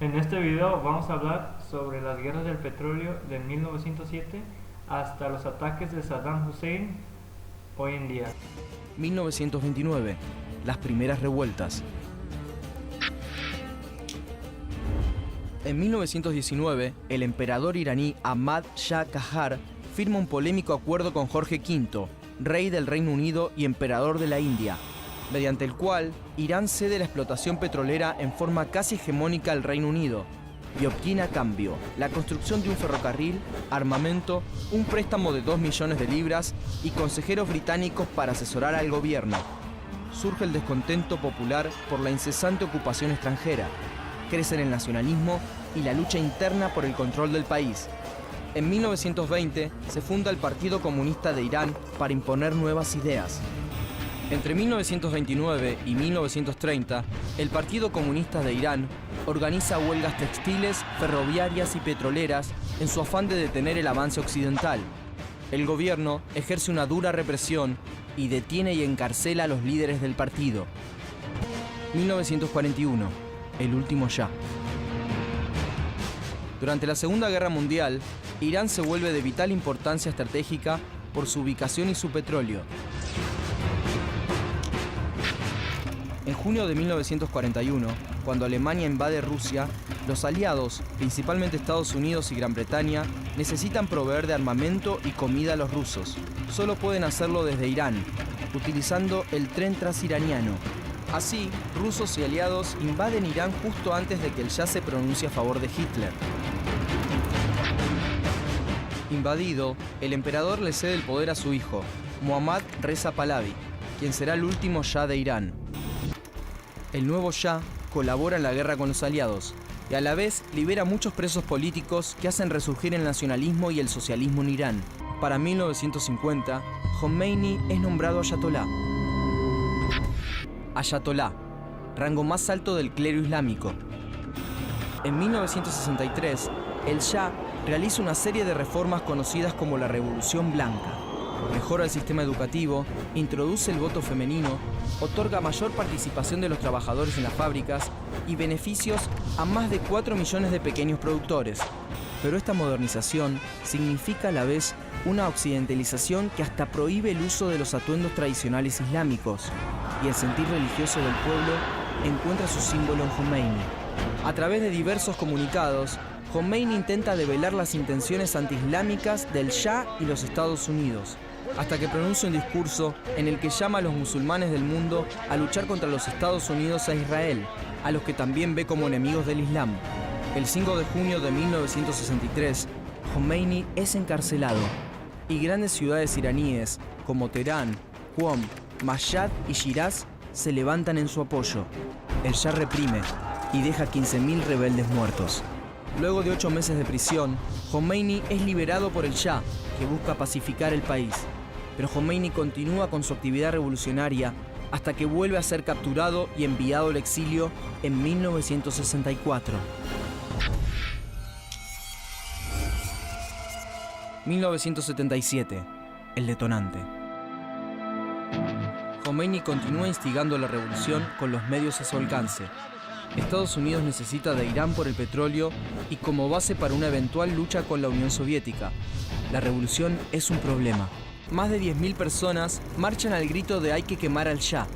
En este video vamos a hablar sobre las guerras del petróleo de 1907 hasta los ataques de Saddam Hussein hoy en día. 1929. Las primeras revueltas. En 1919, el emperador iraní Ahmad Shah Qajar firma un polémico acuerdo con Jorge V, rey del Reino Unido y emperador de la India, mediante el cual Irán cede la explotación petrolera en forma casi hegemónica al Reino Unido y obtiene a cambio la construcción de un ferrocarril, armamento, un préstamo de 2 millones de libras y consejeros británicos para asesorar al gobierno. Surge el descontento popular por la incesante ocupación extranjera, crecen el nacionalismo y la lucha interna por el control del país. En 1920 se funda el Partido Comunista de Irán para imponer nuevas ideas. Entre 1929 y 1930, el Partido Comunista de Irán organiza huelgas textiles, ferroviarias y petroleras en su afán de detener el avance occidental. El gobierno ejerce una dura represión y detiene y encarcela a los líderes del partido. 1941. El último Shah. Durante la Segunda Guerra Mundial, Irán se vuelve de vital importancia estratégica por su ubicación y su petróleo. En junio de 1941, cuando Alemania invade Rusia, los aliados, principalmente Estados Unidos y Gran Bretaña, necesitan proveer de armamento y comida a los rusos. Solo pueden hacerlo desde Irán, utilizando el tren transiraniano. Así, rusos y aliados invaden Irán justo antes de que el Shah se pronuncie a favor de Hitler. Invadido, el emperador le cede el poder a su hijo, Mohammad Reza Pahlavi, quien será el último Shah de Irán. El nuevo Shah colabora en la guerra con los aliados y a la vez libera muchos presos políticos que hacen resurgir el nacionalismo y el socialismo en Irán. Para 1950, Jomeini es nombrado ayatolá. Ayatolá, rango más alto del clero islámico. En 1963, el Shah realiza una serie de reformas conocidas como la Revolución Blanca. Mejora el sistema educativo, introduce el voto femenino, otorga mayor participación de los trabajadores en las fábricas y beneficios a más de 4 millones de pequeños productores. Pero esta modernización significa a la vez una occidentalización que hasta prohíbe el uso de los atuendos tradicionales islámicos, y el sentir religioso del pueblo encuentra su símbolo en Jomeini. A través de diversos comunicados, Jomeini intenta develar las intenciones antiislámicas del Shah y los Estados Unidos, hasta que pronuncia un discurso en el que llama a los musulmanes del mundo a luchar contra los Estados Unidos e Israel, a los que también ve como enemigos del Islam. El 5 de junio de 1963, Jomeini es encarcelado y grandes ciudades iraníes como Teherán, Qom, Mashhad y Shiraz se levantan en su apoyo. El Shah reprime y deja 15.000 rebeldes muertos. Luego de 8 meses de prisión, Jomeini es liberado por el Shah, que busca pacificar el país. Pero Jomeini continúa con su actividad revolucionaria hasta que vuelve a ser capturado y enviado al exilio en 1964. 1977. El detonante. Jomeini continúa instigando la revolución con los medios a su alcance. Estados Unidos necesita de Irán por el petróleo y como base para una eventual lucha con la Unión Soviética. La revolución es un problema. Más de 10.000 personas marchan al grito de "hay que quemar al Shah".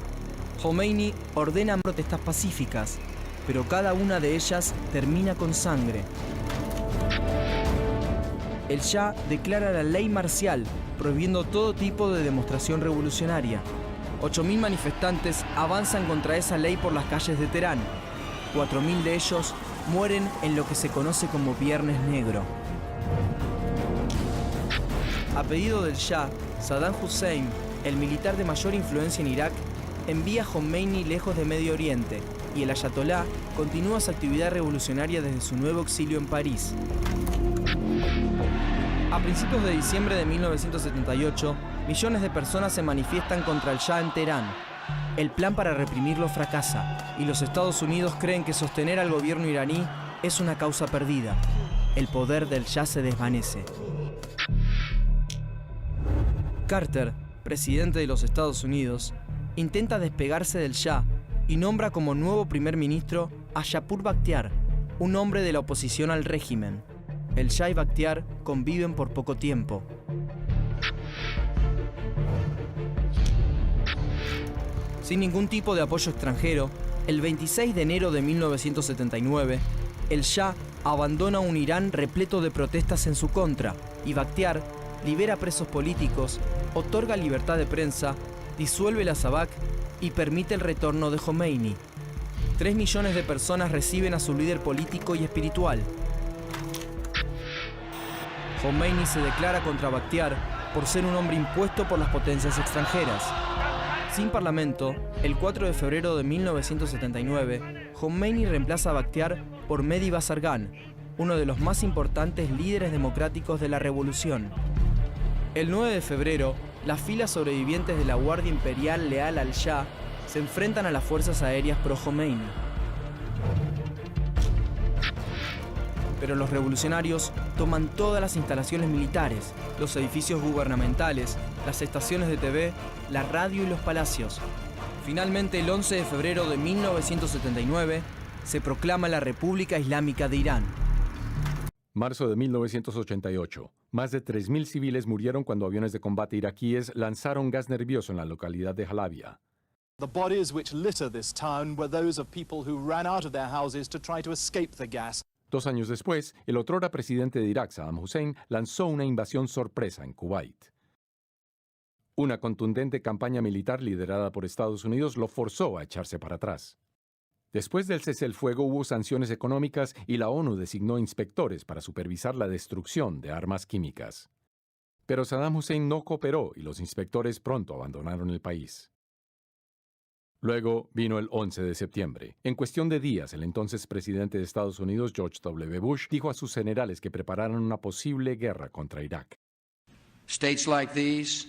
Jomeini ordena protestas pacíficas, pero cada una de ellas termina con sangre. El Shah declara la ley marcial, prohibiendo todo tipo de demostración revolucionaria. 8.000 manifestantes avanzan contra esa ley por las calles de Teherán. 4.000 de ellos mueren en lo que se conoce como Viernes Negro. A pedido del Shah, Saddam Hussein, el militar de mayor influencia en Irak, envía a Jomeini lejos de Medio Oriente y el ayatolá continúa su actividad revolucionaria desde su nuevo exilio en París. A principios de diciembre de 1978, millones de personas se manifiestan contra el Shah en Teherán. El plan para reprimirlo fracasa y los Estados Unidos creen que sostener al gobierno iraní es una causa perdida. El poder del Shah se desvanece. Carter, presidente de los Estados Unidos, intenta despegarse del Shah y nombra como nuevo primer ministro a Shapur Bakhtiar, un hombre de la oposición al régimen. El Shah y Bakhtiar conviven por poco tiempo. Sin ningún tipo de apoyo extranjero, el 26 de enero de 1979, el Shah abandona un Irán repleto de protestas en su contra y Bakhtiar libera presos políticos, otorga libertad de prensa, disuelve la SAVAK y permite el retorno de Jomeini. 3 millones de personas reciben a su líder político y espiritual. Jomeini se declara contra Bakhtiar por ser un hombre impuesto por las potencias extranjeras. Sin parlamento, el 4 de febrero de 1979, Jomeini reemplaza a Bakhtiar por Mehdi Bazargan, uno de los más importantes líderes democráticos de la revolución. El 9 de febrero, las filas sobrevivientes de la Guardia Imperial leal al Shah se enfrentan a las fuerzas aéreas pro-Jomeini. Pero los revolucionarios toman todas las instalaciones militares, los edificios gubernamentales, las estaciones de TV, la radio y los palacios. Finalmente, el 11 de febrero de 1979, se proclama la República Islámica de Irán. Marzo de 1988. Más de 3.000 civiles murieron cuando aviones de combate iraquíes lanzaron gas nervioso en la localidad de Halabia. The bodies which litter this town were those of people who ran out of their houses to try to escape the gas. 2 años después, el otrora presidente de Irak, Saddam Hussein, lanzó una invasión sorpresa en Kuwait. Una contundente campaña militar liderada por Estados Unidos lo forzó a echarse para atrás. Después del cese el fuego hubo sanciones económicas y la ONU designó inspectores para supervisar la destrucción de armas químicas. Pero Saddam Hussein no cooperó y los inspectores pronto abandonaron el país. Luego vino el 11 de septiembre. En cuestión de días, el entonces presidente de Estados Unidos, George W. Bush, dijo a sus generales que prepararan una posible guerra contra Irak. States like these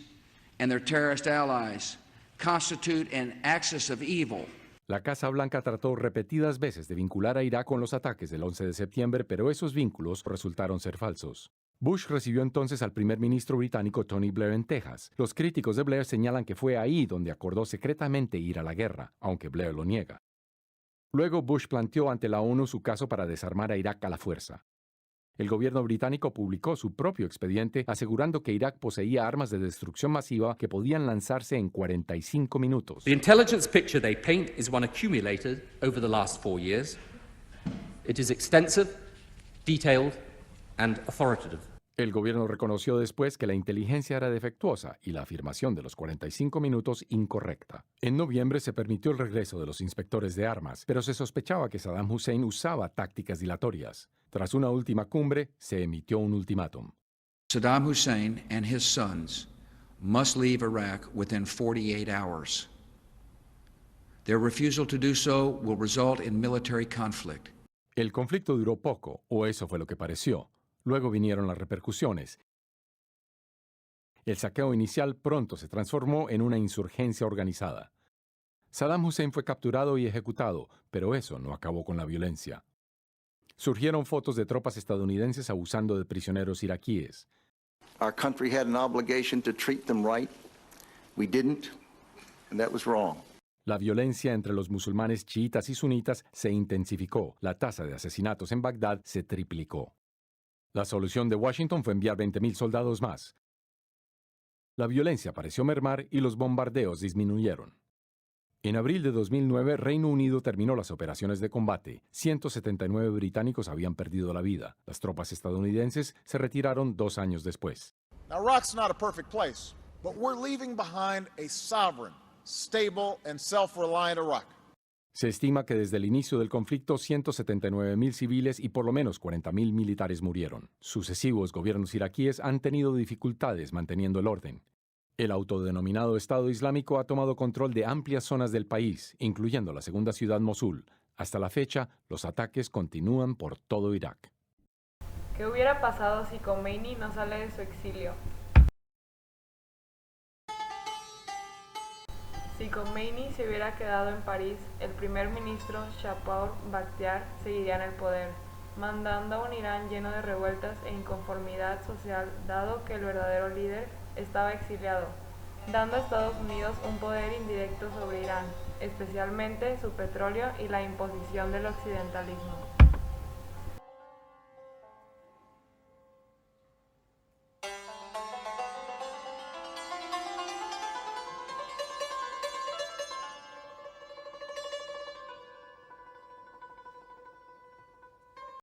and their terrorist allies constitute an axis of evil. La Casa Blanca trató repetidas veces de vincular a Irak con los ataques del 11 de septiembre, pero esos vínculos resultaron ser falsos. Bush recibió entonces al primer ministro británico Tony Blair en Texas. Los críticos de Blair señalan que fue ahí donde acordó secretamente ir a la guerra, aunque Blair lo niega. Luego Bush planteó ante la ONU su caso para desarmar a Irak a la fuerza. El gobierno británico publicó su propio expediente asegurando que Irak poseía armas de destrucción masiva que podían lanzarse en 45 minutos. The intelligence picture they paint is one accumulated over the last 4 years. It is extensive, detailed and authoritative. El gobierno reconoció después que la inteligencia era defectuosa y la afirmación de los 45 minutos incorrecta. En noviembre se permitió el regreso de los inspectores de armas, pero se sospechaba que Saddam Hussein usaba tácticas dilatorias. Tras una última cumbre, se emitió un ultimátum. Saddam Hussein and his sons must leave Iraq within 48 hours. Their refusal to do so will result in military conflict. El conflicto duró poco, o eso fue lo que pareció. Luego vinieron las repercusiones. El saqueo inicial pronto se transformó en una insurgencia organizada. Saddam Hussein fue capturado y ejecutado, pero eso no acabó con la violencia. Surgieron fotos de tropas estadounidenses abusando de prisioneros iraquíes. Our country had an obligation to treat them right. We didn't, and that was wrong. La violencia entre los musulmanes chiitas y sunitas se intensificó. La tasa de asesinatos en Bagdad se triplicó. La solución de Washington fue enviar 20.000 soldados más. La violencia pareció mermar y los bombardeos disminuyeron. En abril de 2009, Reino Unido terminó las operaciones de combate. 179 británicos habían perdido la vida. Las tropas estadounidenses se retiraron 2 años después. Now, Iraq's not a perfect place, but we're leaving behind a sovereign, stable and self-reliant Iraq. Se estima que desde el inicio del conflicto 179.000 civiles y por lo menos 40.000 militares murieron. Sucesivos gobiernos iraquíes han tenido dificultades manteniendo el orden. El autodenominado Estado Islámico ha tomado control de amplias zonas del país, incluyendo la segunda ciudad Mosul. Hasta la fecha, los ataques continúan por todo Irak. ¿Qué hubiera pasado si Khomeini no sale de su exilio? Si Khomeini se hubiera quedado en París, el primer ministro Shahpur Bakhtiar seguiría en el poder, mandando a un Irán lleno de revueltas e inconformidad social, dado que el verdadero líder estaba exiliado, dando a Estados Unidos un poder indirecto sobre Irán, especialmente su petróleo y la imposición del occidentalismo.